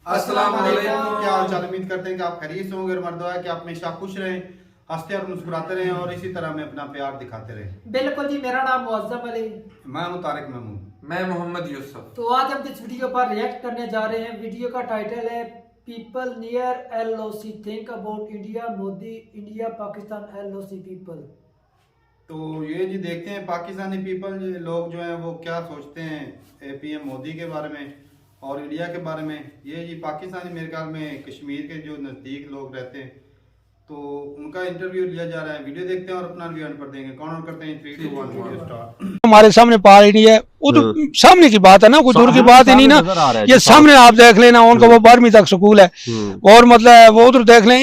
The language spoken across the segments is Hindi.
अस्सलाम वालेकुम। क्या हाल चाल, उम्मीद करते हैं कि आप खैरियत से होंगे और मर्द है कि आप हमेशा खुश रहें, हंसते और मुस्कुराते रहें और इसी तरह में अपना प्यार दिखाते रहें। बिल्कुल जी, मेरा नाम मुअज्जम अली, मैं हूं तारिक महमूद, मैं मोहम्मद यूसुफ। तो आज हम इस वीडियो पर रिएक्ट करने जा रहे हैं। वीडियो का टाइटल है people near LOC think about India, Modi India Pakistan LOC people. तो ये जी देखते हैं पाकिस्तानी पीपल लोग जो हैं वो क्या सोचते हैं PM मोदी के बारे में और इंडिया के बारे में। ये जी पाकिस्तानी मेरे ख्याल में कश्मीर के जो नज़दीक लोग रहते हैं तो उनका इंटरव्यू लिया जा रहा है। वीडियो देखते हैं और अपना रिव्यू पर देंगे। कौन ऑन करते हैं 3 2 1 वीडियो स्टार्ट। हमारे सामने पार्टी है, वो तो सामने की बात है ना, कोई दूर की बात ही नहीं ना। ये सामने आप देख लेना, उनका वो 12वीं तक स्कूल है और मतलब वो उधर देख लें।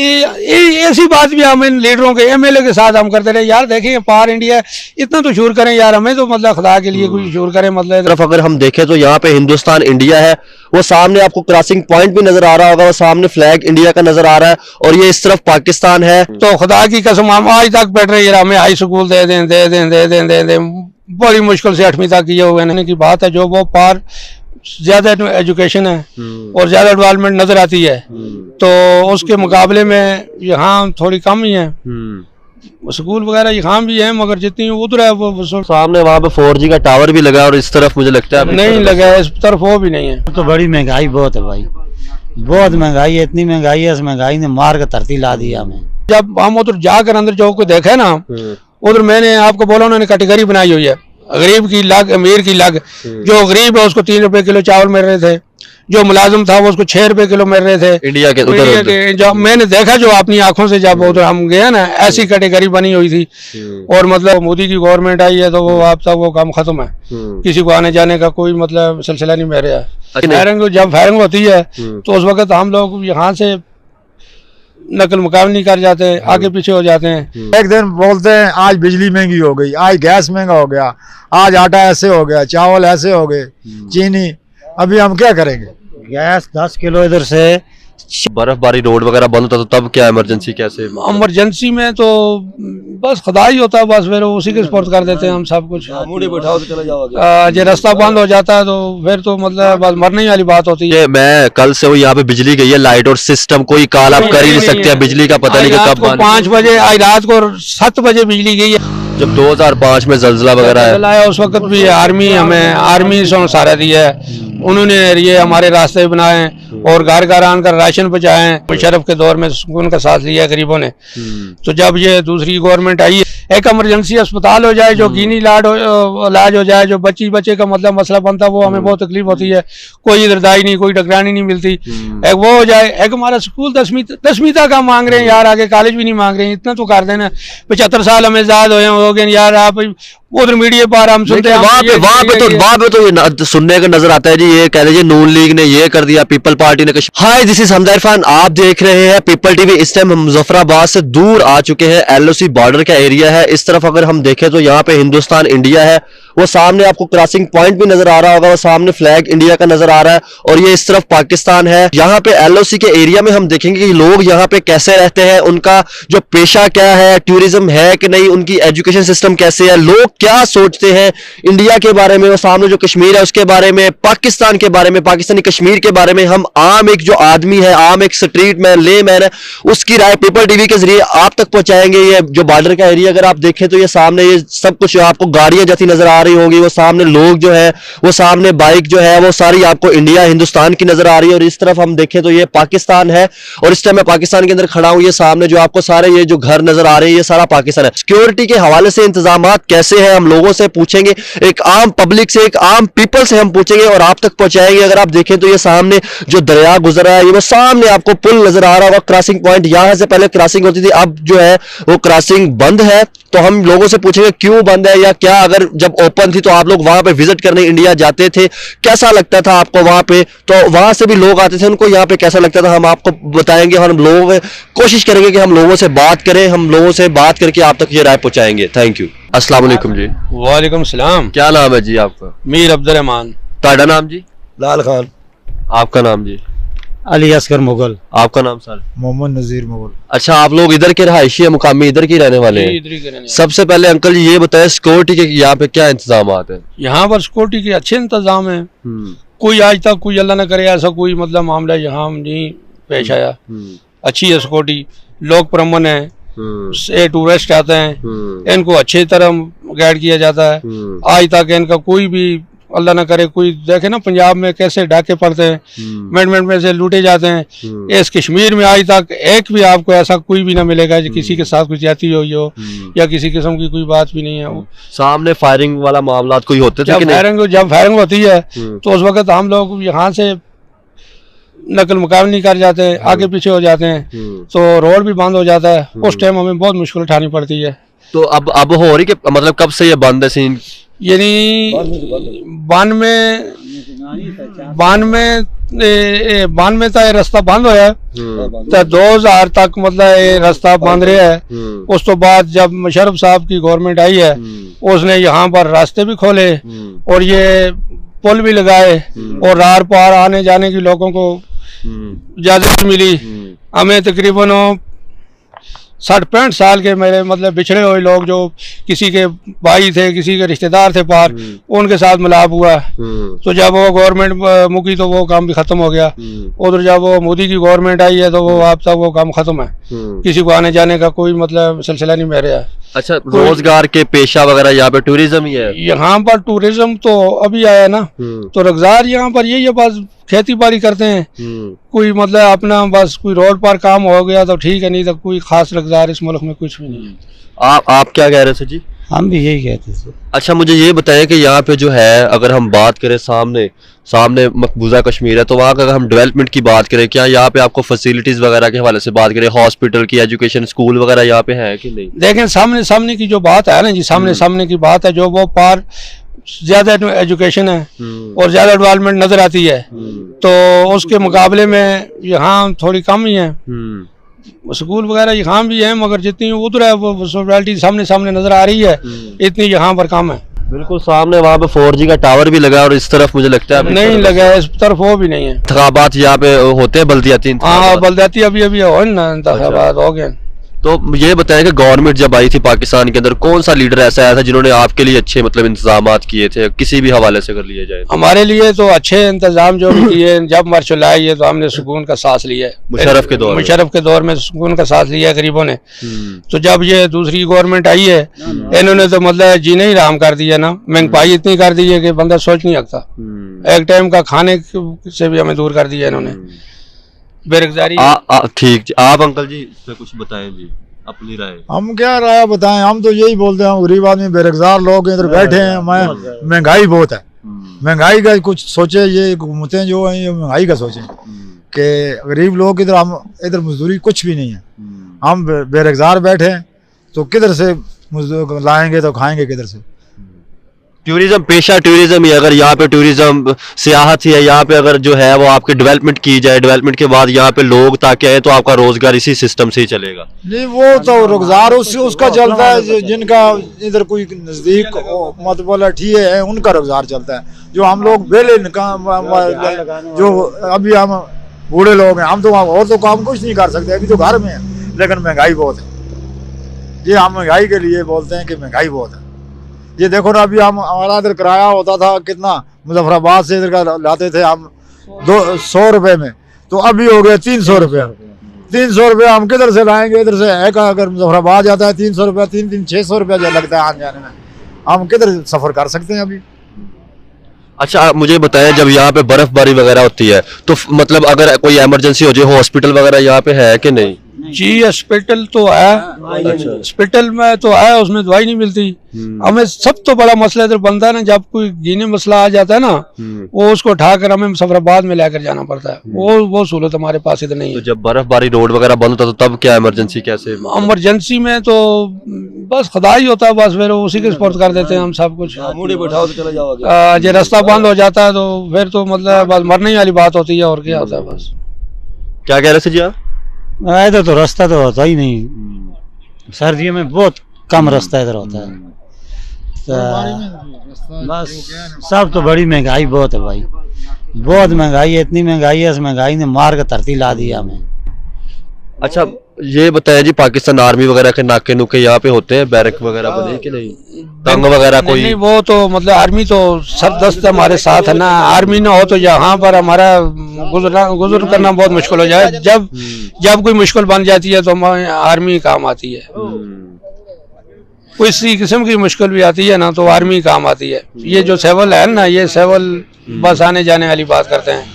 ऐसी बात भी हम इन लीडरों के MLA के साथ हम करते रहे यार, देखें पार इंडिया इतना तो शूर करें यार, हमें तो मतलब खुदा के लिए कुछ शूर करें। मतलब तरफ अगर हम देखें तो यहाँ पे हिंदुस्तान इंडिया है, वो सामने आपको क्रॉसिंग पॉइंट भी नजर आ रहा होगा, वो सामने फ्लैग इंडिया का नजर आ रहा है और ये इस तरफ पाकिस्तान है। तो खुदा की कसम हम आज तक बैठ रहे हैं, हमें हाई स्कूल दे दें दे दें दे दें दे दें, बड़ी मुश्किल से 8वीं तक किए हुए की बात है। जो वो पार ज्यादा एजुकेशन है और ज्यादा डेवलपमेंट नजर आती है, तो उसके मुकाबले में यहाँ थोड़ी कम ही है। स्कूल वगैरह यहाँ भी है मगर जितनी उधर है वो सामने वहाँ पे 4G का टावर भी लगा है और इस तरफ मुझे लगता है नहीं लगा है, इस तरफ वो भी नहीं है। तो बड़ी महंगाई बहुत है भाई, बहुत महंगाई है, इतनी महंगाई है, इस महंगाई ने मार के धरती ला दिया हमें। जब हम उधर जाकर अंदर जो को देखे ना, उधर मैंने आपको बोला उन्होंने कैटेगरी बनाई हुई है, गरीब की अलग अमीर की अलग। जो गरीब है उसको 3 रुपए किलो चावल मिल रहे थे, जो मुलाजिम था वो उसको 6 रुपए किलो मिल रहे थे इंडिया के उधर। जो मैंने देखा जो अपनी आंखों से जब उधर हम गए ना, ऐसी कैटेगरी बनी हुई थी। और मतलब मोदी की गवर्नमेंट आई है तो वो अब तक वो काम खत्म है, किसी को आने जाने का कोई मतलब सिलसिला नहीं मेरे है। फायरिंग जब फायरिंग होती है तो उस वक्त हम लोग यहाँ से नकल मुकाबल नहीं कर जाते, आगे पीछे हो जाते हैं। एक दिन बोलते हैं आज बिजली महंगी हो गई, आज गैस महंगा हो गया, आज आटा ऐसे हो गया, चावल ऐसे हो गए, चीनी। अभी हम क्या करेंगे? गैस 10 किलो इधर से। बर्फबारी रोड वगैरह बंद होता तो तब क्या इमरजेंसी कैसे? इमरजेंसी में तो बस खुदा ही होता है, बस फिर उसी के स्पोर्ट कर देते हैं हम सब कुछ। बैठाओ तो चले जाओगे। जो रास्ता बंद हो जाता है तो फिर तो मतलब बस मरने ही वाली बात होती है। मैं कल से वो यहाँ पे बिजली गई है, लाइट और सिस्टम कोई कॉल आप कर ही नहीं सकते, बिजली का पता नहीं कब 5 बजे, आज रात को 7 बजे बिजली गई है। जब 2005 में जलजिला वगैरह है उस वक्त भी आर्मी से सहारा दिया है, उन्होंने ये हमारे रास्ते बनाए और घर घर आकर राशन पहुँचाए। मुशर्रफ के दौर में उनका साथ लिया गरीबों ने। तो जब ये दूसरी गवर्नमेंट आई है, एक इमरजेंसी अस्पताल हो जाए, जो कीनी इलाज हो जाए, जो बच्चे का मतलब मसला बनता है वो हमें बहुत तकलीफ होती है। कोई इधर दाई नहीं, कोई डकरानी नहीं मिलती। एक वो हो जाए, एक हमारा स्कूल 10वीं तक हम मांग रहे हैं यार, आगे कॉलेज भी नहीं मांग रहे हैं। इतना तो कर देना। 75 साल हमें आजाद हो गए यार। आप उधर मीडिया पर हम सुनते हैं वहाँ पे तो ये सुनने का नजर आता है जी, ये कह लीजिए नून लीग ने ये कर दिया, पीपल पार्टी ने। हाय, दिस इज हमजा इरफान, आप देख रहे हैं पीपल टीवी। इस टाइम हम मुजफ्फराबाद से दूर आ चुके हैं, LOC बॉर्डर का एरिया है। इस तरफ अगर हम देखें तो यहाँ पे हिंदुस्तान इंडिया है, वो सामने आपको क्रॉसिंग पॉइंट भी नजर आ रहा होगा, वो सामने फ्लैग इंडिया का नजर आ रहा है और ये इस तरफ पाकिस्तान है। यहाँ पे LOC के एरिया में हम देखेंगे कि लोग यहाँ पे कैसे रहते हैं, उनका जो पेशा क्या है, टूरिज्म है कि नहीं, उनकी एजुकेशन सिस्टम कैसे है, लोग क्या सोचते हैं इंडिया के बारे में, वो सामने जो कश्मीर है उसके बारे में, पाकिस्तान के बारे में, पाकिस्तानी कश्मीर के बारे में। हम आम एक जो आदमी है, आम एक स्ट्रीट मैन, ले मैन है, उसकी राय पीपल टीवी के जरिए आप तक पहुंचाएंगे। ये जो बॉर्डर का एरिया अगर आप देखें तो ये सामने ये सब कुछ आपको गाड़ियां जैसी नजर आ रही होंगी, वो सामने लोग जो है, वो सामने बाइक जो है, वो सारी आपको इंडिया हिंदुस्तान की नजर आ रही है। और इस तरफ हम देखें तो ये पाकिस्तान है और इस टाइम मैं पाकिस्तान के अंदर खड़ा हूं। ये सामने जो आपको सारे ये जो घर नजर आ रहे हैं ये सारा पाकिस्तान है। सिक्योरिटी के हवाले से इंतजाम कैसे है हम लोगों से पूछेंगे, एक आम पब्लिक से, एक आम पीपल से हम पूछेंगे और आप तक पहुंचाएंगे। अगर आप देखें तो ये सामने जो दरिया गुजरा है, ये वो सामने आपको पुल नजर आ रहा होगा, क्रॉसिंग पॉइंट। यहां से पहले क्रॉसिंग होती थी, अब जो है वो क्रॉसिंग बंद है। तो हम लोगों से पूछेंगे क्यों बंद है या क्या, अगर जब ओपन थी तो आप लोग वहां पे विजिट करने इंडिया जाते थे, कैसा लगता था आपको वहां पे? तो वहां से भी लोग आते थे, उनको यहाँ पे कैसा लगता था हम आपको बताएंगे और हम लोग कोशिश करेंगे कि हम लोगों से बात करें, हम लोगों से बात करके आप तक ये राय पहुंचाएंगे। Thank you. अस्सलाम वालेकुम जी। वालेकुम सलाम। क्या नाम है जी आपका? मीर अब्दुल रहमान। ਤੁਹਾਡਾ नाम जी? लाल खान। आपका नाम जी? अली असगर मुगल। आपका नाम सर? मोहम्मद नजीर मुगल। अच्छा, आप लोग इधर के रहायशी है, मुकामी इधर के रहने वाले हैं? सबसे पहले अंकल जी ये बताएं सिक्योरिटी के यहाँ पे क्या इंतजाम है? यहाँ पर सिक्योरिटी के अच्छे इंतजाम है, कोई आज तक कोई अल्लाह न करे ऐसा कोई मतलब मामला यहाँ नहीं पेश आया। अच्छी है सिक्योरिटी, लोग प्रमन है, टूरिस्ट आते हैं, इनको अच्छी तरह गाइड किया जाता है। आज तक इनका कोई भी अल्लाह ना करे कोई देखे ना पंजाब में कैसे डाके पड़ते हैं, मिनट में से लूटे जाते हैं। इस कश्मीर में आज तक एक भी आपको ऐसा कोई भी ना मिलेगा जो किसी के साथ कुछ ज्यादती हुई हो या किसी किस्म की कोई बात भी नहीं है। सामने फायरिंग वाला मामला कोई होते थे जब कि नहीं? जब फायरिंग होती है तो उस वक्त हम लोग यहाँ से नकल मुकाबल नहीं कर जाते, आगे पीछे हो जाते हैं, तो रोड भी बंद हो जाता है। उस टाइम हमें बहुत मुश्किल उठानी पड़ती है। तो अब हो रही कि मतलब कब से ये बंद है सीन? यानी बानवे तक रास्ता बंद होया तो 2000 तक मतलब ये रास्ता बंद रहा है। उस तो बाद जब मुशर्रफ साहब की गवर्नमेंट आई है उसने यहाँ पर रास्ते भी खोले और ये पुल भी लगाए और रार पार आने जाने की लोगों को इजाजत मिली। हमें तकरीबन 60-65 साल के मेरे मतलब बिछड़े हुए लोग जो किसी के भाई थे, किसी के रिश्तेदार थे पार, उनके साथ मिलाप हुआ। तो जब वो गवर्नमेंट मुकी तो वो काम भी खत्म हो गया। उधर जब वो मोदी की गवर्नमेंट आई है तो वो अब तक वो काम खत्म है, किसी को आने जाने का कोई मतलब सिलसिला नहीं मेरे है। अच्छा, रोजगार के पेशा वगैरह यहाँ पे टूरिज्म ही है? यहाँ पर टूरिज्म तो अभी आया ना, तो रोजगार यहाँ पर यही है, बस खेती बाड़ी करते हैं। कोई मतलब अपना बस कोई रोड पर काम हो गया तो ठीक है, नहीं तो कोई खास रोजगार इस मुल्क में कुछ भी नहीं है। आप क्या कह रहे थे जी? हम भी यही कहते थे। अच्छा, मुझे ये बताएं कि यहाँ पे जो है अगर हम बात करें सामने मकबूजा कश्मीर है, तो वहाँ का अगर हम डेवलपमेंट की बात करें, क्या यहाँ पे आपको फैसिलिटीज वगैरह के हवाले से बात करें, हॉस्पिटल की, एजुकेशन, स्कूल वगैरह यहाँ पे है कि नहीं? देखें सामने की जो बात है ना जी, सामने की बात है जो वो पार ज्यादा एजुकेशन है और ज्यादा डेवलपमेंट नजर आती है, तो उसके मुकाबले में यहाँ थोड़ी कम ही है। स्कूल वगैरह यहाँ भी है मगर जितनी उधर है वो रियलिटी सामने नजर आ रही है, इतनी यहाँ पर कम है। बिल्कुल सामने वहाँ पे 4G का टावर भी लगा और इस तरफ मुझे लगता है नहीं लगा है, इस तरफ वो भी नहीं है। इंतखाबात यहाँ पे होते हैं बल्दियाती? हाँ, बल्दियाती अभी हो ना, इंतखाबात हो गए। तो ये बताएं कि गवर्नमेंट जब आई थी पाकिस्तान के अंदर, कौन सा लीडर ऐसा आया था जिन्होंने आपके लिए अच्छे मतलब इंतजामात किए थे, किसी भी हवाले से कर लिए जाए? हमारे लिए तो अच्छे इंतजाम जो भी किए, जब मार्शल आई है तो हमने सुकून का सांस लिया है। मुशर्रफ के दौर में सुकून का सांस लिया है गरीबों ने। तो जब ये दूसरी गवर्नमेंट आई है इन्होंने तो मतलब जीने ही राम कर दिया ना, महंगाई इतनी कर दी है कि बंदा सोच नहीं सकता। एक टाइम का खाने से भी हमें दूर कर दिया इन्होंने, बेरोजगारी। ठीक, आप अंकल जी इस पे कुछ बताएं जी, अपनी राय। हम क्या राय बताएं, हम तो यही बोलते हैं गरीब आदमी बेरोजगार लोग इधर बैठे हैं, महंगाई बहुत है, महंगाई का कुछ सोचे, ये हुकूमतें जो हैं ये महंगाई का सोचें कि गरीब लोग इधर मजदूरी कुछ भी नहीं है, हम बेरोजगार बैठे हैं तो किधर से मजदूर लाएंगे तो खाएंगे किधर से? टूरिज्म पेशा टूरिज्म ही, अगर यहाँ पे टूरिज्म सियाहत ही है, यहाँ पे अगर जो है वो आपकी डेवलपमेंट की जाए, डेवलपमेंट के बाद यहाँ पे लोग ताकि आए तो आपका रोजगार इसी सिस्टम से ही चलेगा। नहीं, वो तो रोजगार उसका चलता है जिनका इधर कोई नजदीक मतलब ठीक है उनका रोजगार चलता है। जो हम लोग बेले जो अभी हम बूढ़े लोग हैं, हम तो और तो काम कुछ नहीं कर सकते, अभी तो घर में है, लेकिन महंगाई बहुत है। ये हम महंगाई के लिए बोलते हैं कि महंगाई बहुत है। ये देखो ना, अभी हमारा इधर किराया होता था कितना, मुजफ्फराबाद से इधर का लाते थे हम 200 रुपए में, तो अभी हो गया 300 रुपया। 300 रुपया हम किधर से लाएंगे? इधर से एक अगर मुजफ्फराबाद जाता है 300 रुपया, 600 रुपया जो लगता है आने जाने में, हम किधर सफर कर सकते हैं अभी? अच्छा, आप मुझे बताएं जब यहाँ पे बर्फबारी वगैरह होती है तो मतलब अगर कोई इमरजेंसी हो जाए, हॉस्पिटल वगैरह यहाँ पे है कि नहीं? जी हॉस्पिटल तो है, हॉस्पिटल में तो है, उसमें दवाई नहीं मिलती। हमें सब तो बड़ा मसला इधर बनता है ना, जब कोई जीने मसला आ जाता है ना, वो उसको उठाकर हमें मुजफ्फराबाद में लेकर जाना पड़ता है। वो सहूलत हमारे पास इधर नहीं है। तो जब बर्फबारी रोड वगैरह बंद होता तो तब क्या इमरजेंसी कैसे? इमरजेंसी में तो बस खुदा ही होता है, बस फिर उसी के सपोर्ट कर देते हैं हम सब कुछ। बैठाओ तो चले जाओगे। जो रास्ता बंद हो जाता है तो फिर तो मतलब बस मरने वाली बात होती है, और क्या होता है। बस क्या कह रहे थे जी आप? इधर तो रास्ता तो होता ही नहीं, सर्दियों में बहुत कम रास्ता इधर होता है। तो बस सब तो बड़ी महंगाई बहुत है भाई, बहुत महंगाई है, इतनी महंगाई है, इस महंगाई ने मार के धरती ला दिया हमें। अच्छा, ये बताया जी, पाकिस्तान आर्मी वगैरह के नाके नुके यहाँ पे होते हैं, बैरक वगैरह बने कि नहीं, तंग वगैरह कोई? नहीं, वो तो मतलब आर्मी तो सरदस्त हमारे साथ है ना। आर्मी ना हो तो यहाँ पर हमारा गुजर करना बहुत मुश्किल हो जाए। जब कोई मुश्किल बन जाती है तो आर्मी काम आती है। किसी किस्म की मुश्किल भी आती है ना तो आर्मी काम आती है। ये जो सिविल है ना, ये सिविल बस आने जाने वाली बात करते हैं।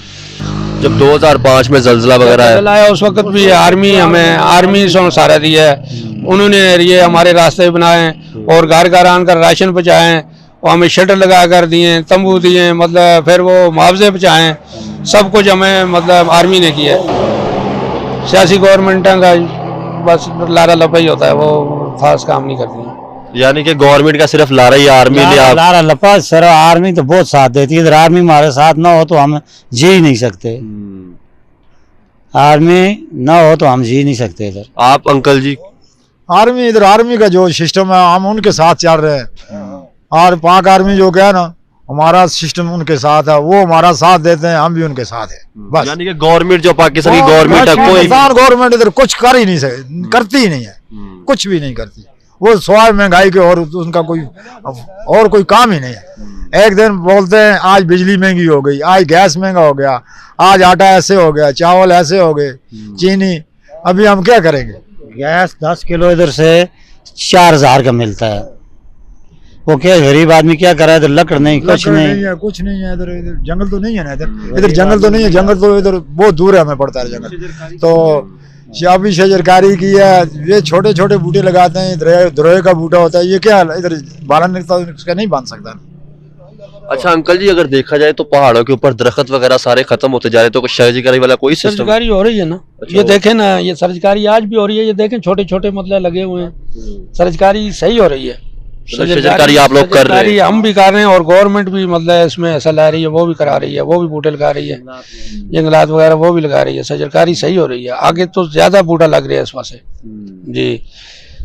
जब 2005 में जल्जला वगैरह आया उस वक्त भी आर्मी से सहारा दिया है। उन्होंने ये हमारे रास्ते बनाए और घर घर आकर राशन पहुँचाए और हमें शटर लगा कर दिए, तंबू दिए, मतलब फिर वो मुआवजे पहुँचाए। सब कुछ हमें मतलब आर्मी ने किया है। सियासी गवर्नमेंट का बस लारा लपा ही होता है, वो खास काम नहीं करती है। यानी कि गवर्नमेंट का सिर्फ लारा ही आर्मी ने लारा लपा सर, आर्मी तो बहुत साथ देती है। इधर आर्मी हमारे साथ ना हो तो हम जी ही नहीं सकते। आर्मी ना हो तो हम जी नहीं सकते इधर। आप अंकल जी? आर्मी, इधर आर्मी का जो सिस्टम है हम उनके साथ चल रहे हैं। और पाक आर्मी जो क्या है ना, हमारा सिस्टम उनके साथ है, वो हमारा साथ देते हैं, हम भी उनके साथ है। बस यानी कि गवर्नमेंट जो पाकिस्तान की गवर्नमेंट है, कोई गवर्नमेंट इधर कुछ कर ही नहीं सकती, करती ही नहीं है, कुछ भी नहीं करती। वो सवाल महंगाई के और उनका कोई काम ही नहीं है। एक दिन बोलते हैं आज बिजली महंगी हो गई, आज गैस महंगा हो गया, आज आटा ऐसे हो गया, चावल ऐसे हो गए, चीनी। अभी हम क्या करेंगे? गैस 10 किलो इधर से 4000 का मिलता है। वो क्या गरीब आदमी क्या करे? इधर लकड़ नहीं, कुछ नहीं है, कुछ नहीं है। इधर जंगल तो नहीं है ना, इधर जंगल तो नहीं है। जंगल तो इधर बहुत दूर है, हमें पड़ता है जंगल। तो अभी शजरकारी की है, ये छोटे छोटे बूटे लगाते हैं। द्रोहे का बूटा होता है, ये क्या इधर बालन निकलता है, उसका नहीं बांध सकता। अच्छा अंकल जी, अगर देखा जाए तो पहाड़ों के ऊपर दरख्त वगैरह सारे खत्म होते जा रहे, तो सर्जिकारी वाला कोई सिस्टम? सर्जिकारी हो रही है ना। अच्छा, ये देखें ना, ये सर्जिकारी आज भी हो रही है। ये देखें छोटे छोटे मतलब लगे हुए हैं। सर्जिकारी सही हो रही है। सर्जिकारी आप लोग कर रहे हैं? हम भी कर रहे हैं और गवर्नमेंट भी मतलब इसमें ऐसा ला रही है, वो भी करा रही है, वो भी बूटे लगा रही है, जंगलात वगैरह वो भी लगा रही है। सर्जिकारी सही हो रही है। आगे तो ज्यादा बूटा लग रहा है इस वजह से जी।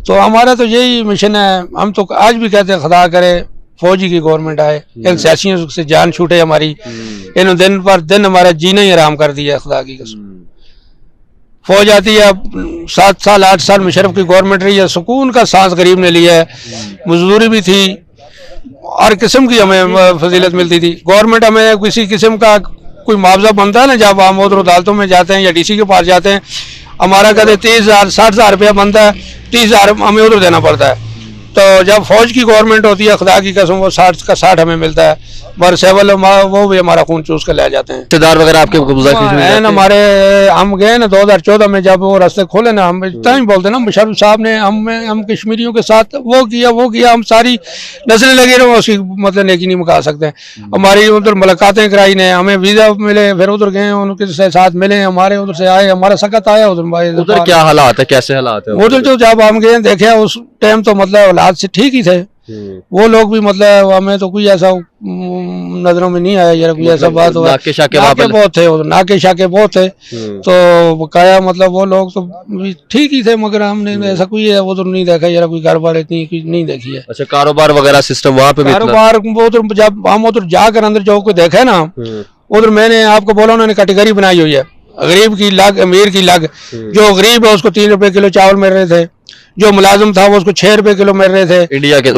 तो हमारा तो यही मिशन है। हम तो आज भी कहते हैं खुदा करे फौजी की गवर्नमेंट आए, इन सियासियों से जान छूटे हमारी। इन दिन पर दिन हमारा जीना ही आराम कर दिया खुदा की कसम। फौज आती है, 7 साल 8 साल मुशर्रफ की गवर्नमेंट रही है, सुकून का सांस गरीब ने लिया है। मजदूरी भी थी, हर किस्म की हमें फजीलत मिलती थी। गवर्नमेंट हमें किसी किस्म का कोई मुआवजा बनता है ना, जब हम उधर अदालतों में जाते हैं या डीसी के पास जाते हैं, हमारा कहते 30,000 60,000 रुपया बनता है, 30,000 हमें उधर देना पड़ता है। तो जब फौज की गवर्नमेंट होती है खुदा की कसम, वो 60 का 60 हमें मिलता है। पर सेवल वो भी हमारा खून चूस कर ले जाते हैं। रिश्तेदार वगैरह आपके हमारे हम गए ना 2014 में, जब वो रास्ते खोले ना, हम इतना ही बोलते ना, मुशर्रफ साहब ने हम कश्मीरियों के साथ वो किया, हम सारी नस्लें लगे रहे, उसकी मतलब नेकी नहीं मुका सकते। हमारी उधर मुलाकातें कराई ने, हमें वीजा मिले, फिर उधर गए, उनके साथ मिले, हमारे उधर से आए, हमारा सकत आया उधर। क्या हालात है, कैसे हालात है उधर? जो जब हम गए देखे उस टाइम तो मतलब हालात से ठीक ही थे। वो लोग भी मतलब हमें तो कोई ऐसा नजरों में नहीं आया यार, कोई ऐसा बात हुआ। नाके शाके बहुत थे, नाके शाके बहुत थे। तो बकाया मतलब वो लोग तो ठीक ही थे, मगर हमने ऐसा कोई है वो तो नहीं देखा यार, कोई कारोबार इतनी नहीं देखी है। अच्छा, कारोबार वगैरह सिस्टम वहाँ पे? कारोबार वो तो जब हम उधर जाकर अंदर जो को देखा ना, उधर मैंने आपको बोला उन्होंने कैटेगरी बनाई हुई है, गरीब की अलग, अमीर की अलग। जो गरीब है उसको 3 रुपए किलो चावल मिल रहे थे, जो मुलाजिम था वो उसको 6 रुपए किलो मिल रहे थे। इंडिया के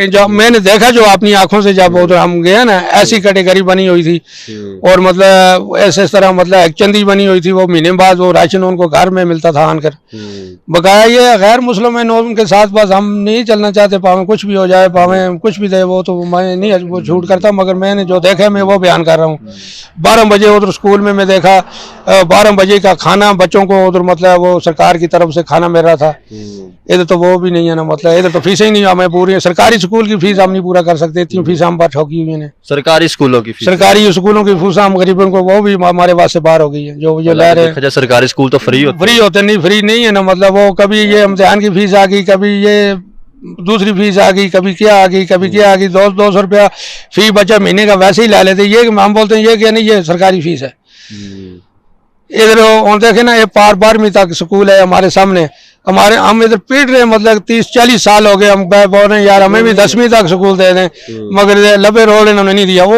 जो मैंने देखा, जो अपनी आंखों से जब उधर हम गए ना, ऐसी कैटेगरी बनी हुई थी। और मतलब ऐसे तरह मतलब एक चंदी बनी हुई थी, वो महीने बाद वो राशन उनको घर में मिलता था आनकर। बकाया ये गैर मुस्लिम है, उनके साथ बस हम नहीं चलना चाहते, पावे कुछ भी हो जाए, पावे कुछ भी दे, वो तो मैं नहीं वो झूठ करता, मगर मैंने जो देखा मैं वो बयान कर रहा हूँ। 12 बजे उधर स्कूल में मैं देखा, 12 बजे का खाना बच्चों को उधर मतलब वो सरकार की तरफ से खाना मिल रहा था। इधर तो वो भी नहीं है ना, मतलब इधर तो फीसें ही नहीं, हमें पूरी सरकारी स्कूल की फीस हम नहीं पूरा कर सकते, इतनी फीस हम पर ठोकी हुई है। सरकारी स्कूलों की फीस, सरकारी स्कूलों की फीस हम गरीबों को, वो भी हमारे पास से बाहर हो गई है। जो ले रहे सरकारी स्कूल तो फ्री होते नहीं, फ्री नहीं है ना, मतलब वो कभी ये इम्तिहान की फीस आ गई, कभी ये दूसरी फीस आ गई, कभी क्या आ गई, कभी क्या आ गई। 200 रुपया फी बच्चा महीने का वैसे ही ला लेते। ये हम बोलते हैं ये क्या नहीं, ये सरकारी फीस है। इधर देखे ना, ये 12वीं तक स्कूल है हमारे सामने, हमारे हम इधर पीट रहे हैं, मतलब 30-40 साल हो गए हम बोल रहे हैं यार हमें भी 10वीं तक स्कूल दे दें, मगर ये लबे रोड इन्होंने नहीं दिया। वो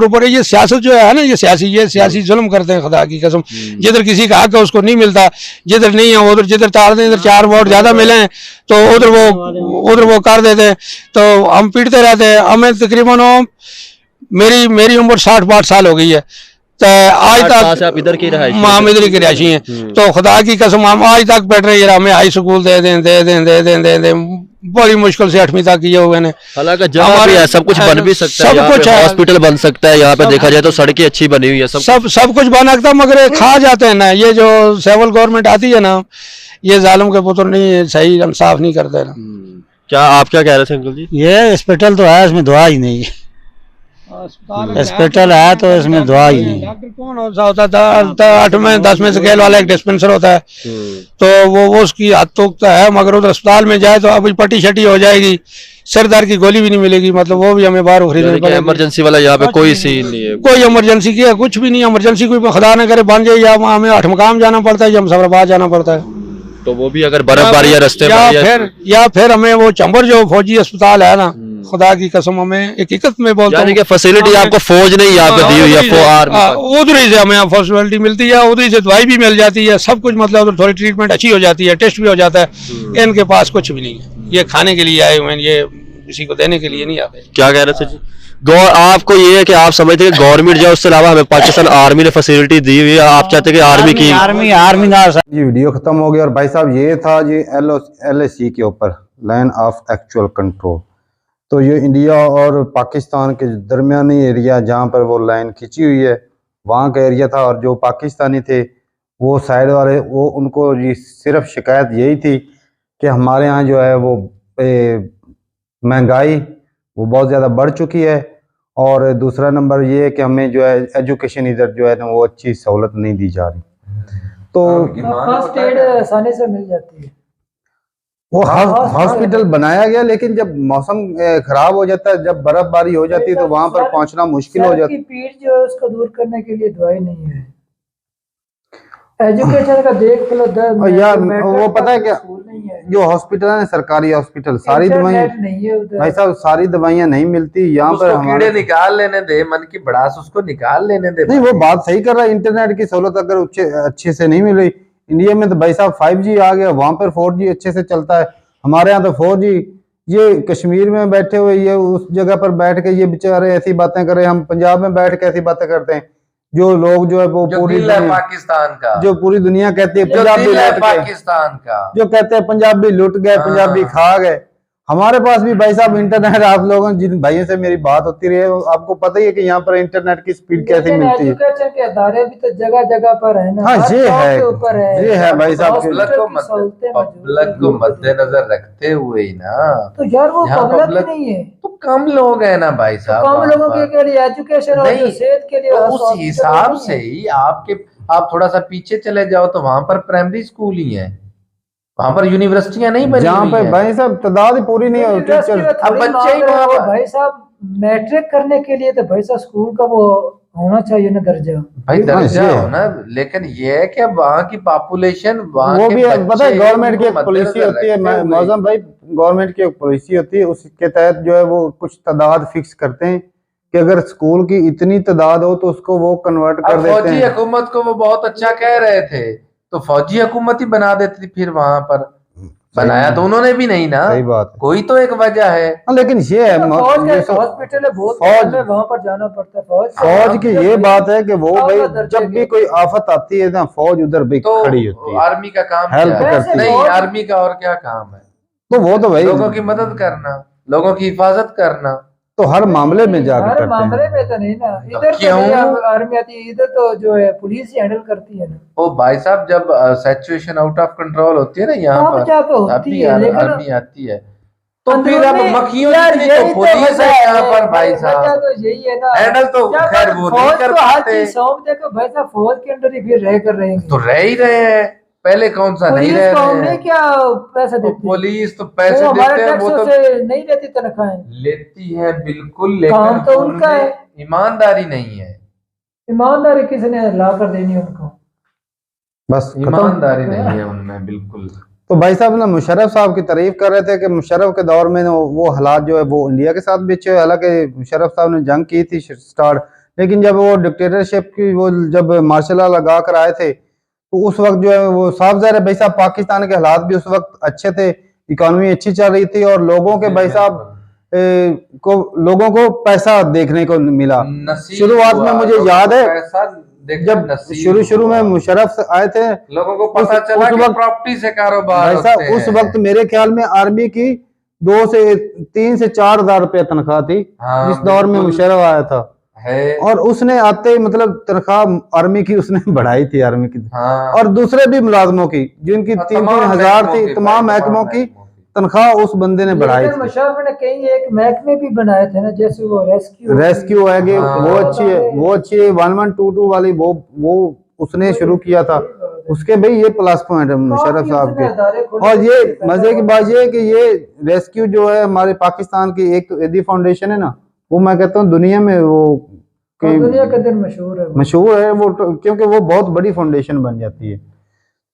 ऊपर ये सियासत जो है ना, ये सियासी जुल्म करते हैं खुदा की कसम। जिधर किसी का हक है उसको नहीं मिलता, जिधर नहीं है उधर, जिधर इधर 4 वोट ज्यादा मिले तो उधर वो कर देते हैं, तो हम पीटते रहते हैं। हमें तकरीबन मेरी उम्र 60-62 साल हो गई है, तो आज तक आप इधर की रहायशी हम इधर की रिहायशी हैं, तो खुदा की कसम हम आज तक बैठ रहे हैं हमें हाई स्कूल दे दें। बड़ी मुश्किल से 8वीं तक किए हुए हैं। हालांकि जगह भी है, सब कुछ बन भी सकता है, सब कुछ है, हॉस्पिटल बन सकता है, यहाँ पे देखा जाए तो सड़कें अच्छी बनी हुई है, सब कुछ बन सकता, मगर खा जाते हैं ना। ये जो सेवल गवर्नमेंट आती है ना, ये जालिम के पुत्र नहीं सही इंसाफ नहीं करते ना। क्या आप क्या कह रहे थे अंकल जी? ये हॉस्पिटल तो है, इसमें दुआ ही नहीं है। हॉस्पिटल है तो इसमें दुआ ही नहीं। डॉक्टर कौन होता था 8 में 10 में स्केल वाला एक डिस्पेंसर होता है, तो वो उसकी हद तक है, मगर उधर अस्पताल में जाए तो अभी पट्टी शटी हो जाएगी, सरदार की गोली भी नहीं मिलेगी, मतलब वो भी हमें बाहर खरीदनी पड़ेगी। इमरजेंसी वाला यहाँ पे कोई सीन नहीं है, कोई इमरजेंसी की है कुछ भी नहीं। इमरजेंसी कोई खुदा न करे बन जाए, या हमें 8 मकाम जाना पड़ता है या मुजफ्फराबाद जाना पड़ता है, तो वो भी अगर बर्फबारी या रस्ते या फिर हमें वो चंबर जो फौजी अस्पताल है ना, खुदा की कसम हमें हकीकत में बोलता हूं, फैसिलिटी आपको फौज ने यहाँ पे दी हुई है, उधर ही से हमें फैसिलिटी मिलती है, उधर ही से दवाई भी मिल जाती है, सब कुछ, मतलब उधर थोड़ी ट्रीटमेंट अच्छी हो जाती है, टेस्ट भी हो जाता है। इनके पास कुछ भी नहीं है, ये खाने के लिए आए हुए हैं, ये किसी को देने के लिए नहीं आते। क्या कह रहे थे जी? आपको ये है कि आप समझते हैं गवर्नमेंट जो उससे अलावा हमें पाकिस्तान आर्मी ने फैसिलिटी दी हुई है, आप चाहते हैं कि आर्मी ना। जी वीडियो खत्म हो गया। और भाई साहब ये था जी LOC के ऊपर लाइन ऑफ एक्चुअल कंट्रोल। तो ये इंडिया और पाकिस्तान के दरमियानी एरिया जहाँ पर वो लाइन खींची हुई है वहाँ का एरिया था, और जो पाकिस्तानी थे वो साइड वाले, वो उनको जी सिर्फ शिकायत यही थी कि हमारे यहाँ जो है वो महंगाई वो बहुत ज़्यादा बढ़ चुकी है, और दूसरा नंबर ये है कि हमें जो है एजुकेशन इधर जो है ना वो अच्छी सहूलत नहीं दी जा रही। तो फर्स्ट एड आसानी से मिल जाती है। वो हॉस्पिटल बनाया गया, लेकिन जब मौसम खराब हो जाता है, जब बर्फबारी हो जाती है तो वहां पर पहुंचना मुश्किल हो जाता है। पीठ जो है उसको दूर करने के लिए दवाई नहीं है। एजुकेशन का देख लो यार वो पता है क्या, जो हॉस्पिटल है सरकारी हॉस्पिटल, सारी दवाइयाँ नहीं है उधर भाई साहब, सारी दवाइयाँ नहीं मिलती यहाँ पर। कीड़े निकाल लेने दे, मन की भड़ास उसको निकाल लेने दे। नहीं वो बात सही कर रहा है, इंटरनेट की सहूलत अगर अच्छे से नहीं मिल रही। इंडिया में तो भाई साहब 5G आ गया, वहां पर 4G अच्छे से चलता है, हमारे यहाँ तो 4G। ये कश्मीर में बैठे हुए ये उस जगह पर बैठ के ये बेचारे ऐसी बातें कर रहे हैं, हम पंजाब में बैठ के ऐसी बातें करते हैं। जो लोग जो है वो पूरी पाकिस्तान का, जो पूरी दुनिया कहती है पंजाबी लूट पाकिस्तान का, जो कहते हैं पंजाबी लूट गए, पंजाबी खा गए। हमारे पास भी भाई साहब इंटरनेट, आप लोगों जिन भाइयों से मेरी बात होती रही है, आपको पता ही है कि यहाँ पर इंटरनेट की स्पीड कैसे मिलती है। एजुकेशन के अदारे भी तो जगह जगह पर है ना। हाँ ये है भाई साहब। पब्लिक को मद्देनजर रखते हुए ही ना, तो यार वो पब्लिक नहीं है, तो कम लोग है ना भाई साहब, कम लोगों के लिए एजुकेशन और सेहत के लिए उस हिसाब से ही आप थोड़ा सा पीछे चले जाओ तो वहां पर प्राइमरी स्कूल ही है, वहां पर यूनिवर्सिटियां नहीं बनी, जहाँ पर भाई साहब तादाद पूरी नहीं होती। अब बच्चे ही भाई साहब मैट्रिक करने के लिए तो भाई साहब स्कूल का वो होना चाहिए ना दर्जा, भाई दर्जा होना। लेकिन ये है कि अब वहाँ की पॉपुलेशन, वो भी पता है गवर्नमेंट की एक पॉलिसी होती है, मौसम भाई गवर्नमेंट की एक पॉलिसी होती है, उसके तहत जो है वो कुछ तादाद फिक्स करते हैं कि अगर स्कूल की इतनी तादाद हो तो उसको वो कन्वर्ट कर देते हैं। फौजी हुकूमत को वो बहुत अच्छा कह रहे थे, तो फौजी हुकूमत ही बना देती थी, फिर वहां पर बनाया तो उन्होंने भी नहीं ना। सही बात है, कोई तो एक वजह है। लेकिन ये है हॉस्पिटल है बहुत, वहां पर जाना पड़ता है। फौज की ये बात है कि वो भाई जब भी कोई आफत आती है ना, फौज उधर भी खड़ी होती है, आर्मी का काम हेल्प करती है। नहीं, आर्मी का और क्या काम है? तो वो तो भाई लोगों की मदद करना, लोगों की हिफाजत करना, तो हर मामले में जाकर हर मामले में तो नहीं ना, इधर तो आर्मी आती है, इधर तो जो है पुलिस ही हैंडल करती है ना। ओ भाई साहब, जब सिचुएशन आउट ऑफ कंट्रोल होती है ना यहाँ पर, अभी आर्मी आती है, तो फिर अब मक्खियों तो पुलिस है यहाँ पर भाई साहब, तो यही है ना, हैंडल तो खैर वो नहीं कर पाते। देखो भाई साहब फौज के अंदर ही फिर रह कर रहेंगे, तो रह ही रहे हैं, पहले कौन सा नहीं रह रहे हैं? क्या पैसे देते? पुलिस तो पैसे देते हैं, वो तो नहीं लेती तनख्वाहें, लेती है बिल्कुल, लेकिन काम तो उनका है, ईमानदारी नहीं है। ईमानदारी किसने ला कर देनी उनको? बस ईमानदारी नहीं है उनमें बिल्कुल। तो भाई साहब ना मुशर्रफ साहब की तारीफ कर रहे थे कि मुशर्रफ के दौर में वो हालात जो है वो इंडिया के साथ भी अच्छे हुए। हालांकि मुशर्रफ साहब ने जंग की थी स्टार्ट, लेकिन जब वो डिक्टेटरशिप की वो जब मार्शल लॉ लगा कर आए थे तो उस वक्त जो है वो साफ ज़ाहिर है भाई साहब पाकिस्तान के हालात भी उस वक्त अच्छे थे, इकॉनमी अच्छी चल रही थी और लोगों के भाई साहब लोगों को पैसा देखने को मिला। शुरुआत में मुझे याद है जब शुरू में मुशर्रफ आए थे लोगों को पता चला कि प्रॉपर्टी से कारोबार भाई साहब उस वक्त मेरे ख्याल में आर्मी की 3 से 4 हजार रुपया तनख्वाह थी। हाँ, इस दौर में मुशर्रफ आया था है। और उसने आते ही मतलब तनख्वाह आर्मी की उसने बढ़ाई थी आर्मी की। हाँ। और दूसरे भी मुलाजमों की जिनकी 3-3 हजार थी, तमाम महकमों की तनख्वाह उस बंदे ने बढ़ाई थी। मुशर्रफ ने कई एक महकमे भी बनाए थे ना, जैसे वो रेस्क्यू है वो अच्छी है, वो अच्छी है 1122 वाली वो उसने शुरू किया था। उसके भाई ये प्लस पॉइंट है मुशर्रफ साहब के। और ये मजे की बात ये है कि ये रेस्क्यू जो है हमारे पाकिस्तान की एक एदी फाउंडेशन है ना, वो मैं कहता हूँ दुनिया में वो दुनिया के अंदर मशहूर है वो, क्योंकि वो बहुत बड़ी फाउंडेशन बन जाती है।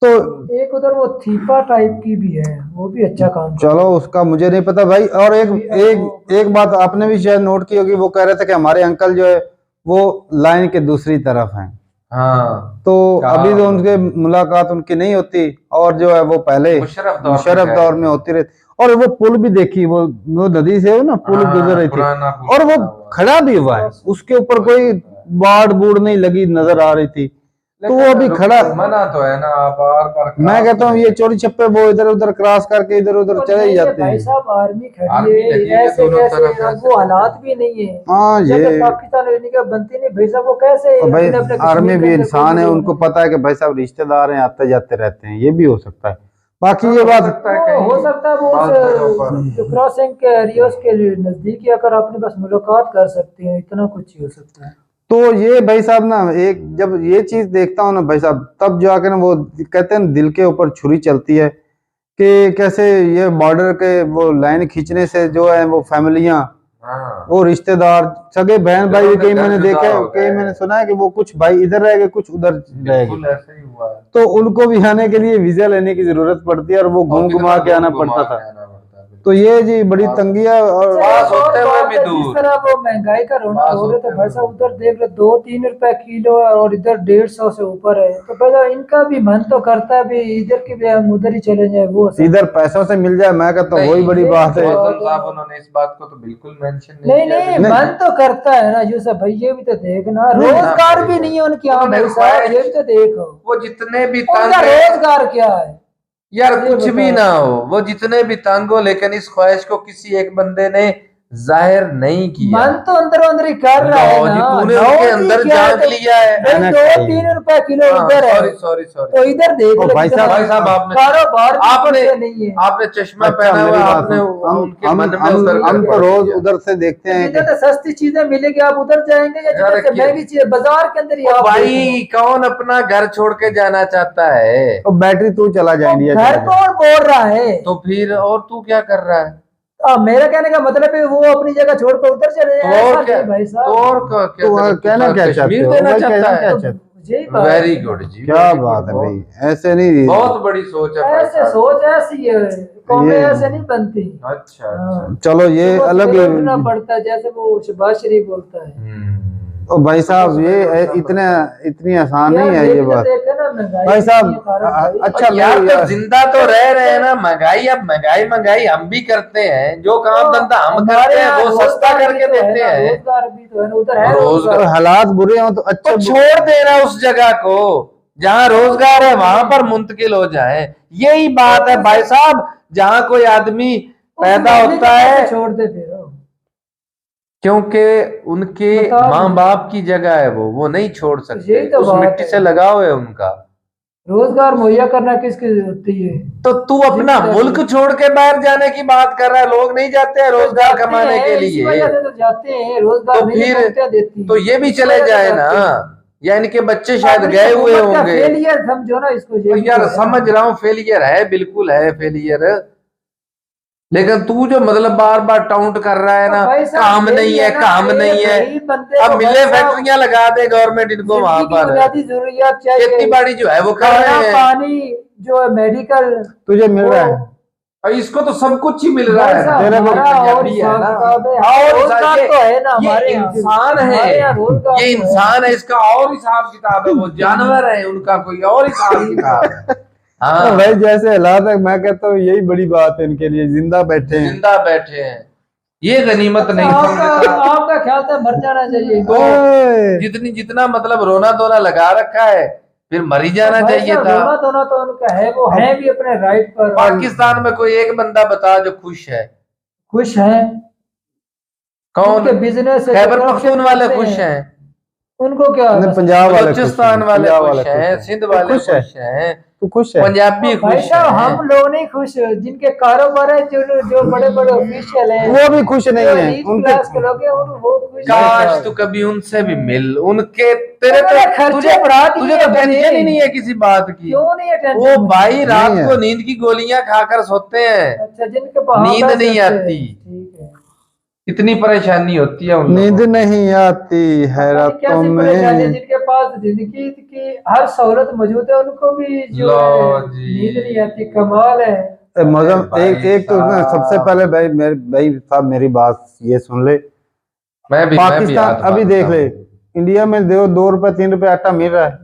तो एक उधर वो थीपा टाइप की भी है, वो भी अच्छा काम। चलो उसका मुझे नहीं पता भाई। और एक बात आपने भी शायद नोट की होगी, वो कह रहे थे कि हमारे अंकल जो है वो लाइन के दूसरी तरफ हैं। हाँ। तो अभी तो उनके मुलाकात उनकी नहीं होती और जो है वो पहले मुशर्रफ दौर में होती रहती। और वो पुल भी देखी, वो नदी से हो ना पुल गुजर रही थी और वो खड़ा भी हुआ है, उसके ऊपर कोई बाढ़ बूढ़ नहीं लगी नजर आ रही थी, तो वो अभी खड़ा मना तो है ना। आप मैं कहता हूँ ये चोरी छप्पे वो इधर उधर क्रॉस करके इधर उधर चले ही जाते हैं। भाई साहब आर्मी खड़ी है, ऐसे कैसे वो हालात भी नहीं है। हाँ ये पाकिस्तान का बनती नहीं भाई साहब, वो कैसे भाई आर्मी भी इंसान है, उनको पता है कि भाई साहब रिश्तेदार हैं, आते जाते रहते हैं, ये भी हो सकता है। बाकी ये बात हो सकता है वो क्रॉसिंग के एरियाज के नजदीक अगर आपने बस मुलाकात कर सकते हैं, इतना कुछ ही हो सकता है। तो ये भाई साहब ना एक जब ये चीज देखता हूँ ना भाई साहब, तब जाकर ना वो कहते हैं दिल के ऊपर छुरी चलती है कि कैसे ये बॉर्डर के वो लाइन खींचने से जो है वो फैमिलियां, वो रिश्तेदार, सगे बहन भाई, कई मैंने देखा है, कई मैंने सुना है कि वो कुछ भाई इधर रह गए कुछ उधर रह गए, तो उनको भी आने के लिए वीजा लेने की जरूरत पड़ती है और वो घूम घुमा के आना पड़ता था। तो ये जी बड़ी तंगी है। और जिस तरह वो महंगाई का रोना हो रहा था भाई साहब, उधर देख रहे 2-3 रुपए किलो है और इधर 150 से ऊपर है, तो भाई साहब इनका भी मन तो करता है भी इधर की भी हम उधर ही चले जाए, वो इधर पैसों से मिल जाए। मैं कहता हूँ वही बड़ी बात है। उन्होंने इस बात को तो बिल्कुल मेंशन नहीं मन तो करता है ना यूसुफ भाई, ये भी तो देखना, रोजगार भी नहीं है उनके यहाँ भाई साहब, ये भी तो देखो वो जितने भी रोजगार क्या है यार, कुछ भी ना हो, वो जितने भी तंग हो, लेकिन इस ख्वाहिश को किसी एक बंदे ने जाहिर नहीं किया। मन तो अंदर अंदर ही कर रहा है ना, तूने उनके अंदर झांक लिया है। 2-3 रुपए किलो उधर है, सॉरी तो इधर देख भाई साहब आपने चश्मा पहना हुआ, आपने उनके मन में उतर, हम तो रोज उधर से देखते हैं तो सस्ती चीजें मिलेगी, आप उधर जाएंगे या महंगी चीज बाजार के अंदर ही। भाई कौन अपना घर छोड़ के जाना चाहता है? तो बैटरी तू चला जाएंगे, घर कौन बोल रहा है? तो फिर और तू क्या कर रहा है? मेरा कहने का मतलब है वो अपनी जगह छोड़कर उधर चले जाए भाई साहब। तो कहना क्या चाहते हो? वेरी गुड जी, क्या बात है भाई, ऐसे नहीं, बहुत बड़ी सोच है, ऐसे सोच ऐसी है, कौमें ऐसे नहीं बनती। अच्छा चलो ये अलग पड़ता है, जैसे वो शहबाज शरीफ बोलता है। तो भाई साहब ये इतनी आसान नहीं है ये बात भाई साहब। अच्छा यार तो जिंदा तो रह रहे हैं ना, महंगाई अब महंगाई हम भी करते हैं, जो काम धंधा हम करते हैं वो सस्ता करके देते हैं। रोजगार भी तो है उधर है, रोजगार हालात बुरे हो तो अच्छा छोड़ देना उस जगह को जहाँ रोजगार है, वहां पर मुंतकिल हो जाए। यही बात है भाई साहब, जहाँ कोई आदमी पैदा होता है छोड़ दे फिर, क्योंकि उनके माँ बाप की जगह है वो नहीं छोड़ सकते, तो उस मिट्टी से लगाव है उनका। रोजगार मुहैया करना किसकी होती है? तो तू अपना मुल्क छोड़ के बाहर जाने की बात कर रहा है। लोग नहीं जाते हैं रोजगार कमाने के लिए, तो जाते हैं रोजगार, तो फिर तो ये भी चले जाए ना, या इनके बच्चे शायद गए हुए होंगे। फेलियर समझो ना इसको। यार समझ रहा हूँ, फेलियर है, बिल्कुल है फेलियर, लेकिन तू जो मतलब बार बार टाउंट कर रहा है ना, भाई साहब, काम नहीं है, ना, काम ये नहीं है। गरीब बंदे अब को मिले भाई साहब फैक्ट्रियां लगा दे गवर्नमेंट इनको वहां जिंदगी की पर, बुनियादी जरूरियात चाहिए, खेती बाड़ी जो है वो कर खाना रहे हैं, पानी जो है मेडिकल तुझे मिल रहा है। और इसको तो सब कुछ ही मिल रहा भाई है। साहब, तेरे को हमारा और पंजाबी है ना, हिसाब किताब है, और रोजगार ये- तो है ना ये हमारे यहाँ। इंसान है, हमारे यहाँ रोजगार ये तो है। इंसान है, इसका और हिसाब किताब है। वो जानवर है, उनका कोई और हिसाब किताब है। तो हाँ, भाई जैसे हालात है, मैं कहता हूँ यही बड़ी बात है इनके लिए, जिंदा बैठे हैं। जिंदा बैठे हैं, ये गनीमत नहीं समझता। आपका ख्याल था मर जाना चाहिए। तो जितना मतलब रोना धोना लगा रखा है, फिर मर ही जाना भाई चाहिए साहब, था। रोना धोना तो उनका है, वो है भी अपने राइट पर। पाकिस्तान में कोई एक बंदा बता जो खुश है? खुश है, कौन? बिजनेस खैबर पख्तूनख्वा खुश हैं, उनको क्या नहीं, पंजाब वाले खुश बलूचिस्तान हैं, वाले पंजाब खुश वाले हैं, खुश सिंध हैं। वाले खुश है। खुश हैं, तू खुश है? पंजाबी भाई खुश साहब, हैं। हम लोग नहीं खुश, जिनके कारोबार है, जो बड़े बड़े ऑफिशियल हैं, वो भी खुश नहीं जो है। elite उनके class के लोग हैं, वो खुश काश हैं। तू कभी उनसे भी मिल, उनके तेरे मेरे तो खर्चे तुझे बढ़ा दिए तुझे तो अपने। टेंशन ही नहीं है किसी बात की। क्यों नहीं है टेंशन वो मुझे? भाई रात नहीं है। को नींद की गोलियां खाकर सोते हैं, अच्छा, जिनके पास नींद पैसे नहीं होते हैं, आती। ठीक है। इतनी परेशानी होती है उन नींद लोगों को। नहीं आती है पता नहीं रातों कैसी परेशानी है, में। जिनके पास जिंदगी की हर सहूलत मौजूद है, उनको भी जो लो है जी। नींद नहीं आती। कमाल है। मौजम भाई एक तो ना, साहब। सबसे पहले भाई साहब मेरी बात ये सुन ले। मैं भी पाकिस्तान हाथ अभी देख मांगता ले, हूँ। इंडिया में 2 रुपए 3 रुपए आटा मिल रहा है,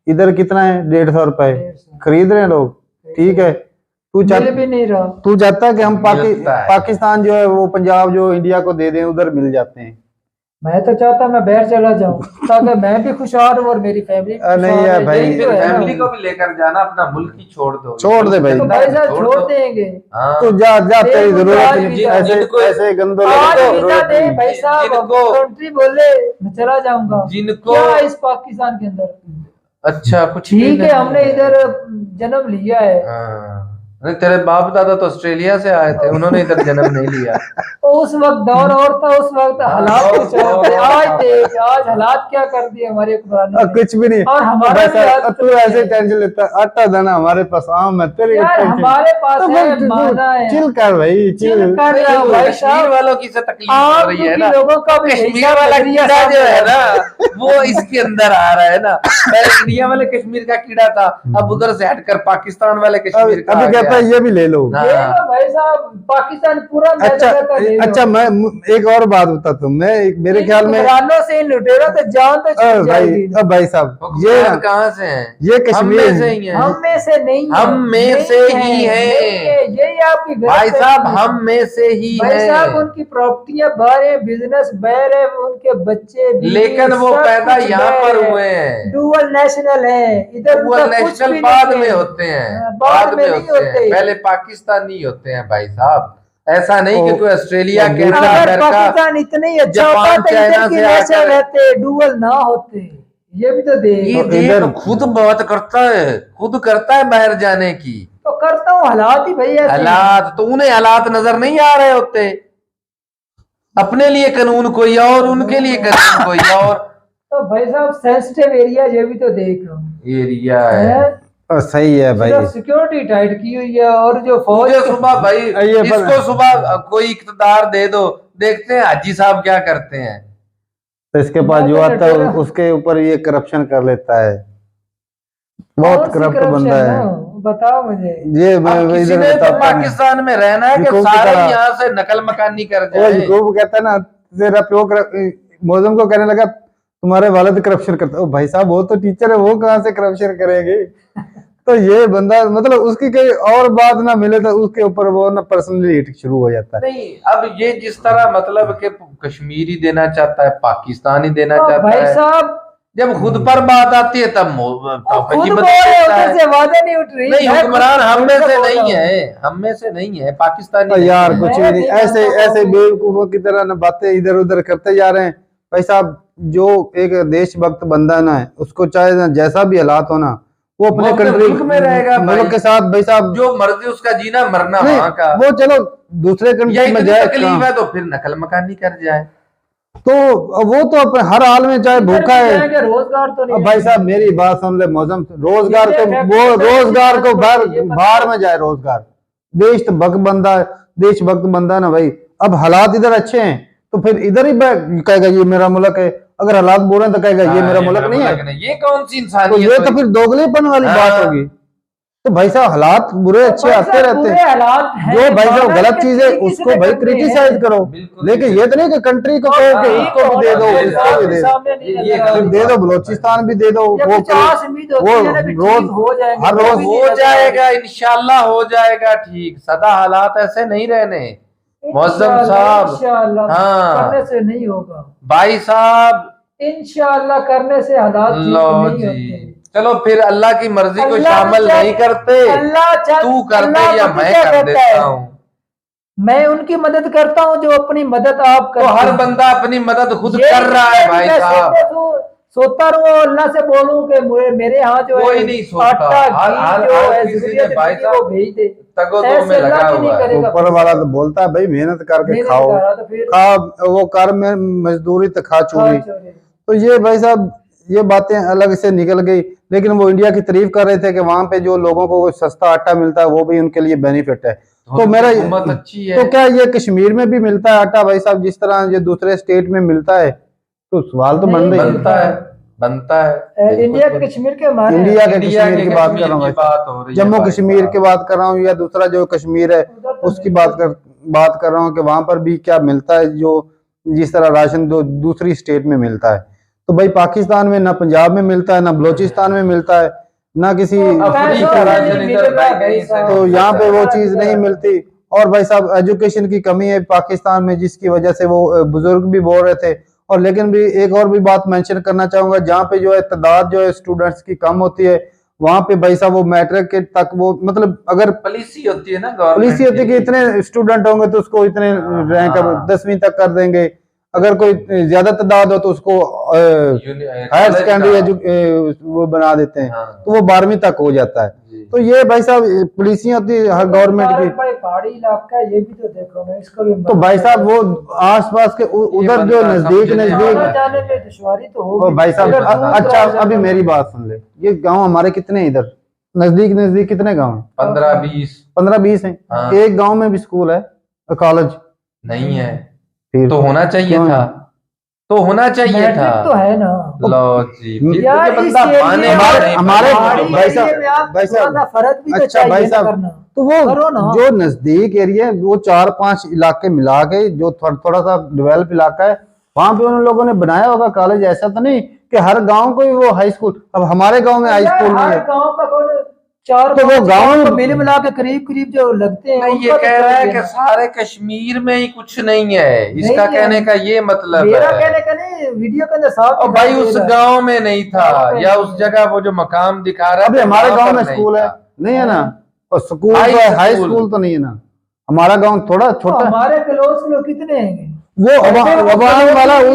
इधर कितना है? 150 रुपए खरीद रहे हैं लोग। ठीक है, तू मिल भी नहीं रहा। तू चाहता है कि हम मिलता है। पाकिस्तान जो है वो पंजाब जो इंडिया को दे दें, उधर मिल जाते हैं। मैं तो चाहता मैं बाहर चला जाऊं, ताकि मैं भी खुशहाल हूं और मेरी फैमिली भी नहीं खुशहाल है रहे। भाई, यही तो है ना। फैमिली को भी लेकर जाना, अपना मुल्क ही छोड़ दो। छोड़ दे भाई। तो भाई साहब छोड़ छोड़ दो। देंगे। हाँ। तू जा जा, तेरी देखो, जरूरत आज नहीं, भी ऐसे जिनको- ऐसे गंदे आज लोगों को वीजा जरूरत दे नहीं। भाई साहब, जिनको- कंट्री बोले मैं चला जाऊंगा। जिनको- क्या इस पाकिस्तान के अंदर अच्छा, कुछ भी ठीक है, नहीं हमने इधर जन्म लिया है। हाँ। नहीं, तेरे बाप दादा तो ऑस्ट्रेलिया से आए थे, उन्होंने इधर जन्म नहीं लिया। तो उस वक्त दौर और था, उस वक्त हालात दौर- कुछ और थे। दौर- आज देख, आज हालात क्या कर दिए हमारे कुरान ने। कुछ भी नहीं। और हमारा भाई भी साहब, हाथ तू तो ऐसे है। टेंशन लेता है, आटा दाना हमारे पास आम है, तेरे को यार टेंशन- हमारे पास तो है, फिर माना है। चिल कर भाई, चिल चिल। कर रहा हूं भाई कश्मीर साहब। वालों की से तकलीफ हो आम रही है दुखी ना, लोगों का भी कश्मीर हिसाब वाला नजरिया कीड़ा जो है सामने ना, वो इसके अंदर आ रहा है ना। पहले इंडिया वाले कश्मीर का कीड़ा था, अब उधर से हटकर पाकिस्तान वाले कश्मीर का अभी आ कहता गया। है ये भी ले लो। हाँ। ले लो भाई साहब, पाकिस्तान पूरा अच्छा मैदान का ले लो। अच्छा, मैं एक और बात बता तुम, मेरे ख्याल में हुक्मरानों से लुटेरा तो जान तो छूट जाएगी। भाई साहब, ये हुक्मरान कहाँ से हैं? ये हम कश्मीर में से ही हैं। हम में से नहीं है, हम में नहीं से ही है, हैं। नहीं है, यही आपकी गलत भाई साहब, फहमी है। हम में से ही भाई साहब, हैं। उनकी प्रॉपर्टियां बाहर है, बिजनेस बाहर है, उनके बच्चे बीवी, लेकिन वो सब पैदा कुछ यहाँ बाहर पर है। हुए हैं। डुअल नेशनल है, इधर डुअल उनका कुछ नेशनल भी बाद नहीं में है। होते हैं, हाँ, बाद में नहीं होते हैं, होते। पहले पाकिस्तानी होते हैं भाई साहब। ऐसा नहीं कि ओ, तू ऑस्ट्रेलिया, ओ, कनाडा, अगर अमेरिका, पाकिस्तान इतना ही अच्छा जापान, होता तो चाइना इधर की से नेशनल आकर- रहते, डुअल ना होते। ये भी तो देख। ये तो देख, इधर- खुद बात करता है, खुद करता है बाहर जाने की। तो करता हूँ, हालात ही भैया ऐसे हैं। हालात तो उन्हें हालात नजर नहीं आ रहे होते। अपने लिए कानून कोई और, उनके लिए कानून कोई और। तो भाई साहब, सेंसिटिव एरिया ये भी तो देख रहा हूँ। एरिया है। सही है भाई। सिर्फ सिक्योरिटी टाइट की हुई है, और जो फौज मुझे सुबह भाई, ये पर- इसको सुबह कोई इख्तिदार दे दो, देखते हैं हाजी साहब क्या करते हैं। तो इसके पास जो आता है उसके ऊपर ये करप्शन कर लेता है, बहुत करप्ट बंदा है। बताओ मुझे। ये अब मैं किसी इधर ने तो बताता हूँ। पाकिस्तान में रहना है कि याकूब की सारे तरह। यहाँ से नकल मकानी कर वो जाए। याकूब कहता है ना, तेरा प्यो मौजम को कहने लगा तुम्हारे वालिद करप्शन करता है। ओ भाई साहब, वो तो टीचर है, वो कहाँ से करप्शन करेंगे? तो ये बंदा मतलब उसकी कोई और बात ना मिले तो उसके ऊपर वो ना पर्सनली हिट शुरू हो जाता है। नहीं, अब ये जिस तरह मतलब कि कश्मीरी देना चाहता है, पाकिस्तानी देना तो चाहता भाई है, साहब, जब खुद पर बात आती है तब खुद अजीब बोल लगता रहे है। उधर से वादे नहीं उठ रही। नहीं, मैं हुक्मरान हम में खुद से बोल रहा नहीं हूँ। है, हम में से नहीं है, पाकिस्तानी तो नहीं यार है। कुछ भी मैं नहीं, नहीं ऐसे मानता ऐसे हूँ। बेवकूफों की तरह ना बातें इधर उधर करते जा रहे हैं। भाई साहब, जो एक देशभक्त बंदा ना है, उसको चाहे ना जैसा भी हालात हो ना, वो अपने वो अपने कंट्री मुल्क में रहेगा मुल्क भाई। के साथ भाई साहब, जो मर्जी उसका जीना मरना नहीं, वहां का। वो चलो दूसरे या कंट्री में इतनी जाए तकलीफ काम। है तो फिर नकल मकानी कर जाए। तो वो तो अपने हर हाल में चाहे इधर भूखा भी है। जाएंगे, रोजगार तो नहीं अब भाई साहब मेरी बात सुन ले मौजम, रोजगार ये को फैक्ट्री वो में रोजगार को ये पता बाहर में जाए, रोजगार देश तो भग बंदा है, देशभक्त बंदा है ना भाई। अब हालात इधर अच्छे हैं तो फिर इधर ही कहेगा ये मेरा मुल्क है, अगर हालात बुरे हैं तो कहेगा ये मेरा मुल्क नहीं है। ये कौन सी तो इंसानियत ये हुई? तो फिर दोगलेपन वाली बात होगी। तो भाई साहब हालात बुरे अच्छे आते रहते हैं, जो भाई साहब गलत चीज है उसको भाई क्रिटिसाइज करो, लेकिन ये तो नहीं कि कंट्री को कहो कि इसको भी दे दो उसको भी दे दो, फिर दे दो बलोचिस्तान भी दे दो, वो रोज हर रोज हो जाएगा, इंशाल्लाह हो जाएगा ठीक। सदा हालात ऐसे नहीं रहने मुअज्जम साहब। हाँ करने से नहीं होगा भाई साहब, इंशाल्लाह करने से हालात ठीक लो नहीं जी। होते। चलो फिर अल्लाह की मर्जी को अल्लाह शामिल चाहे- नहीं करते, तू कर दे या मैं कर देता हूँ। मैं उनकी मदद करता हूँ जो अपनी मदद आप तो करते हर हैं। बंदा अपनी मदद खुद ये कर रहा है भाई मैं साहब। सोता रहूं अल्लाह से बोलूं कि मेरे यहाँ जो कोई है नहीं सोता। आटा हर घी जो है किसी ने ज़रूरियत भाई है, वो साहब भेज दे। तगो दो ऐसे में अल्लाह लगा भी नहीं हुआ है। करेगा। ऊपर वाला तो बोलता है भाई मेहनत करके मेहनत खाओ, कर रहा तो फिर खा वो कर में मजदूरी तो खा चोरी। तो ये भाई साहब ये बातें अलग से निकल गई, लेकिन वो इंडिया की तारीफ कर रहे थे कि वहां पे जो लोगों को सस्ता आटा मिलता है वो भी उनके लिए बेनिफिट है। तो मेरा हुकूमत अच्छी है। तो क्या ये कश्मीर में भी मिलता है आटा भाई साहब जिस तरह ये दूसरे स्टेट में मिलता है? तो सवाल तो बन रही है। बनता है इंडिया कश्मीर के हमारे इंडिया के इंडिया कश्मीर की बात कर रहा हूँ की बात हो रही है जम्मू भाई कश्मीर साहब। की बात कर रहा हूँ या दूसरा जो कश्मीर है उसकी बात कर रहा हूँ कि वहां पर भी क्या मिलता है जो जिस तरह राशन दूसरी स्टेट में मिलता है। तो भाई पाकिस्तान में ना पंजाब में मिलता है, ना बलोचिस्तान में मिलता है, ना किसी तो यहाँ पे वो चीज नहीं मिलती। और भाई साहब एजुकेशन की कमी है पाकिस्तान में जिसकी वजह से वो बुजुर्ग भी बोल रहे थे। और लेकिन भी एक और भी बात मेंशन करना चाहूंगा, जहाँ पे जो है तादाद जो है स्टूडेंट्स की कम होती है वहां पे भाई साहब वो मैट्रिक के तक वो मतलब अगर पॉलिसी होती है ना, पॉलिसी होती है कि इतने स्टूडेंट होंगे तो उसको इतने रैंक 10वीं तक कर देंगे, अगर कोई ज्यादा तादाद हो तो उसको हायर सेकेंडरी वो बना देते हैं। तो वो 12वीं तक हो जाता है। तो ये भाई साहब पॉलिसी होती है हर गवर्नमेंट की। पहाड़ी इलाका है ये भी तो देखो ना, इसका भी तो भाई साहब वो आसपास के उधर जो नजदीक जाने में दुश्वारी तो होगी भाई साहब अच्छा अभी मेरी बात सुन ले, ये गांव हमारे कितने इधर नजदीक कितने गांव है? 15-20 हैं। हाँ। एक गांव में भी स्कूल है कॉलेज नहीं है, फिर तो होना चाहिए क्यों? था, तो होना चाहिए था। तो है ना लो जी, फिर यार, तो बंदा इसके माने लिए हमारे भाई भाई साहब फर्क भी तो अच्छा भाई चाहिए ना साहब करना। तो करो वो ना। जो नजदीक एरिया है वो 4-5 इलाके मिला के जो थोड़ा सा डेवलप इलाका है वहां पे उन लोगों ने बनाया होगा कॉलेज। ऐसा तो नहीं कि हर गांव को वो हाई स्कूल, अब हमारे गांव में हाई स्कूल नहीं है गांव का चार तो वो गांव को मिल मिला के करीब जो लगते हैं नहीं, ये कह रहा है कि सारे कश्मीर में ही कुछ नहीं है, इसका कहने का ये मतलब मेरा है। कहने का नहीं, वीडियो के अंदर साफ और भाई उस गांव में नहीं था या उस जगह वो जो मकाम दिखा रहा है अभी हमारे गांव में स्कूल है नहीं है ना, और स्कूल हाई स्कूल तो नहीं है ना। हमारा गांव थोड़ा छोटा, हमारे क्लोज लोग कितने हैं वो अवाम वाला वो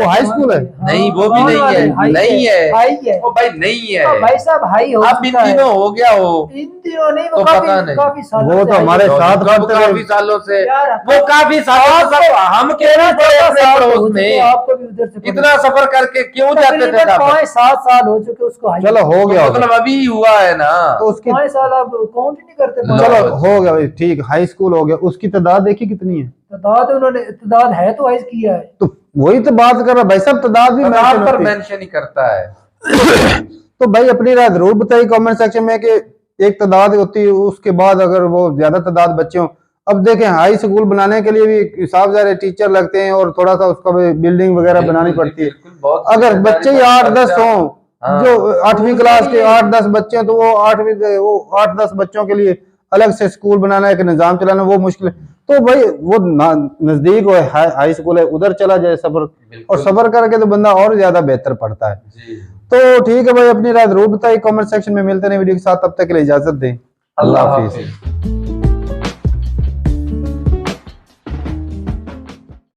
हाई स्कूल है नहीं, वो भी नहीं है, नहीं है वो भाई नहीं है भाई साहब हाई हो अब इन दिनों हो गया हो, इन दिनों नहीं तो पता नहीं। काफी सालों वो तो हमारे साथ पढ़ते रहे। काफी सालों से यार, वो काफी सालों से हम कह रहे थे अपने पड़ोस में आपको भी उधर से इतना सफर करके क्यों जाते थे? 5-7 साल हो चुके उसको हाई चलो हो गया मतलब अभी हुआ है ना, तो उसकी 5 साल अब काउंट ही नहीं करते। चलो हो गया भाई ठीक, हाई स्कूल हो गया, उसकी तादाद देखी कितनी है? तादाद है तो हाई किया है, तो वही तो बात कर रहा भाई साहब, तादाद भी तादाद पर mention होती है। मेंशन ही करता है। तो भाई अपनी राय जरूर बताइए कमेंट सेक्शन में कि एक तादाद होती है उसके बाद अगर वो ज्यादा तादाद बच्चे हों। अब देखें हाई स्कूल बनाने के लिए भी साफ सारे टीचर लगते हैं और थोड़ा सा उसका बिल्डिंग वगैरह बनानी पड़ती है। अगर बच्चे ही 8-10 हों, जो 8वीं क्लास के 8-10 बच्चे हैं तो वो 8-10 बच्चों के लिए अलग से स्कूल बनाना, एक निजाम चलाना वो मुश्किल है। तो भाई वो नजदीक हो हाई स्कूल है उधर चला जाए सफर, और सफर करके तो बंदा और ज्यादा बेहतर पढ़ता है। तो ठीक है भाई, अपनी राय जरूर बताइए कमेंट सेक्शन में। मिलते हैं वीडियो के साथ, तब तक के लिए इजाजत दें। अल्लाह हाफिज।